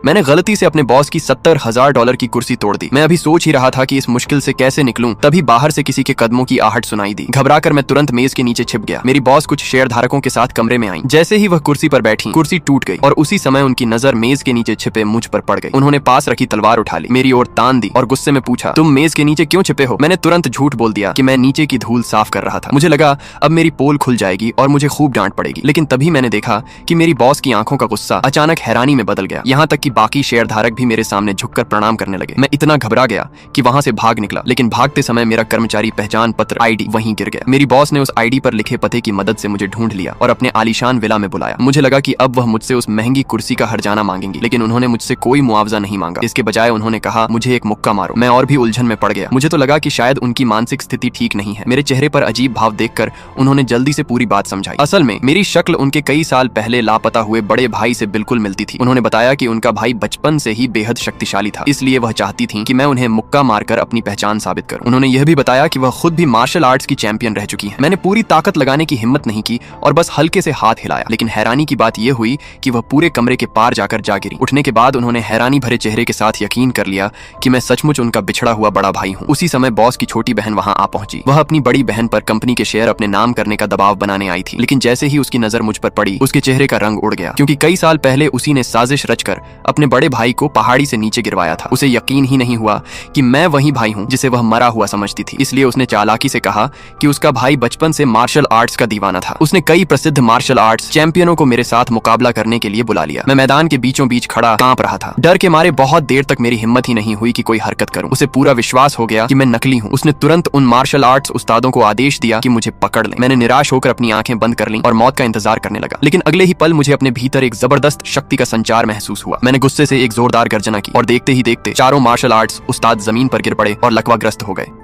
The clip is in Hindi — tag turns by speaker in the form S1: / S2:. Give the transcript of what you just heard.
S1: मैंने गलती से अपने बॉस की $70,000 की कुर्सी तोड़ दी। मैं अभी सोच ही रहा था कि इस मुश्किल से कैसे निकलूं, तभी बाहर से किसी के कदमों की आहट सुनाई दी। घबराकर मैं तुरंत मेज के नीचे छिप गया। मेरी बॉस कुछ शेयर धारकों के साथ कमरे में आई। जैसे ही वह कुर्सी पर बैठी, कुर्सी टूट गई और उसी समय उनकी नजर मेज के नीचे छिपे मुझ पर पड़ गई। उन्होंने पास रखी तलवार उठा ली, मेरी ओर तान दी और गुस्से में पूछा, तुम मेज के नीचे क्यों छिपे हो? मैंने तुरंत झूठ बोल दिया कि मैं नीचे की धूल साफ कर रहा था। मुझे लगा अब मेरी पोल खुल जाएगी और मुझे खूब डांट पड़ेगी, लेकिन तभी मैंने देखा कि मेरी बॉस की आंखों का गुस्सा अचानक हैरानी में बदल गया। यहाँ तक कि बाकी शेयर धारक भी मेरे सामने झुककर प्रणाम करने लगे। मैं इतना घबरा गया कि वहां से भाग निकला, लेकिन भागते समय मेरा कर्मचारी पहचान पत्र आईडी वहीं गिर गया। मेरी बॉस ने उस आईडी पर लिखे पते की मदद से मुझे ढूंढ लिया और अपने आलीशान विला में बुलाया। मुझे लगा कि अब वह मुझसे उस महंगी कुर्सी का हर्जाना मांगेंगी, लेकिन उन्होंने मुझसे कोई मुआवजा नहीं मांगा। इसके बजाय उन्होंने कहा, मुझे एक मुक्का मारो। मैं और भी उलझन में पड़ गया। मुझे तो लगा कि शायद उनकी मानसिक स्थिति ठीक नहीं है। मेरे चेहरे पर अजीब भाव देखकर उन्होंने जल्दी से पूरी बात समझाई। असल में मेरी शक्ल उनके कई साल पहले लापता हुए बड़े भाई से बिल्कुल मिलती थी। उन्होंने बताया कि उनका भाई बचपन से ही बेहद शक्तिशाली था, इसलिए वह चाहती थी कि मैं उन्हें मुक्का मारकर अपनी पहचान साबित करूं। उन्होंने यह भी बताया कि वह खुद भी मार्शल आर्ट्स की चैंपियन रह चुकी हैं। मैंने पूरी ताकत लगाने की हिम्मत नहीं की और बस हल्के से हाथ हिलाया, लेकिन हैरानी की बात यह हुई कि वह पूरे कमरे के पार जाकर जा गिरी। उठने के बाद उन्होंने हैरानी भरे चेहरे के साथ यकीन कर लिया कि मैं सचमुच उनका बिछड़ा हुआ बड़ा भाई हूं। उसी समय बॉस की छोटी बहन वहां आ पहुंची। वह अपनी बड़ी बहन पर कंपनी के शेयर अपने नाम करने का दबाव बनाने आई थी, लेकिन जैसे ही उसकी नजर मुझ पर पड़ी, उसके चेहरे का रंग उड़ गया, क्योंकि कई साल पहले उसी ने साजिश रचकर अपने बड़े भाई को पहाड़ी से नीचे गिरवाया था। उसे यकीन ही नहीं हुआ कि मैं वही भाई हूं जिसे वह मरा हुआ समझती थी। इसलिए उसने चालाकी से कहा कि उसका भाई बचपन से मार्शल आर्ट्स का दीवाना था। उसने कई प्रसिद्ध मार्शल आर्ट्स चैंपियनों को मेरे साथ मुकाबला करने के लिए बुला लिया। मैं मैदान के बीचों बीच खड़ा कांप रहा था। डर के मारे बहुत देर तक मेरी हिम्मत ही नहीं हुई कि कोई हरकत करूं। उसे पूरा विश्वास हो गया कि मैं नकली हूं। उसने तुरंत उन मार्शल आर्ट्स उस्तादों को आदेश दिया कि मुझे पकड़ लें। मैंने निराश होकर अपनी आंखें बंद कर लीं और मौत का इंतजार करने लगा, लेकिन अगले ही पल मुझे अपने भीतर एक जबरदस्त शक्ति का संचार महसूस हुआ। मैंने गुस्से से एक जोरदार गर्जना की और देखते ही देखते चारों मार्शल आर्ट्स उस्ताद जमीन पर गिर पड़े और लकवाग्रस्त हो गए।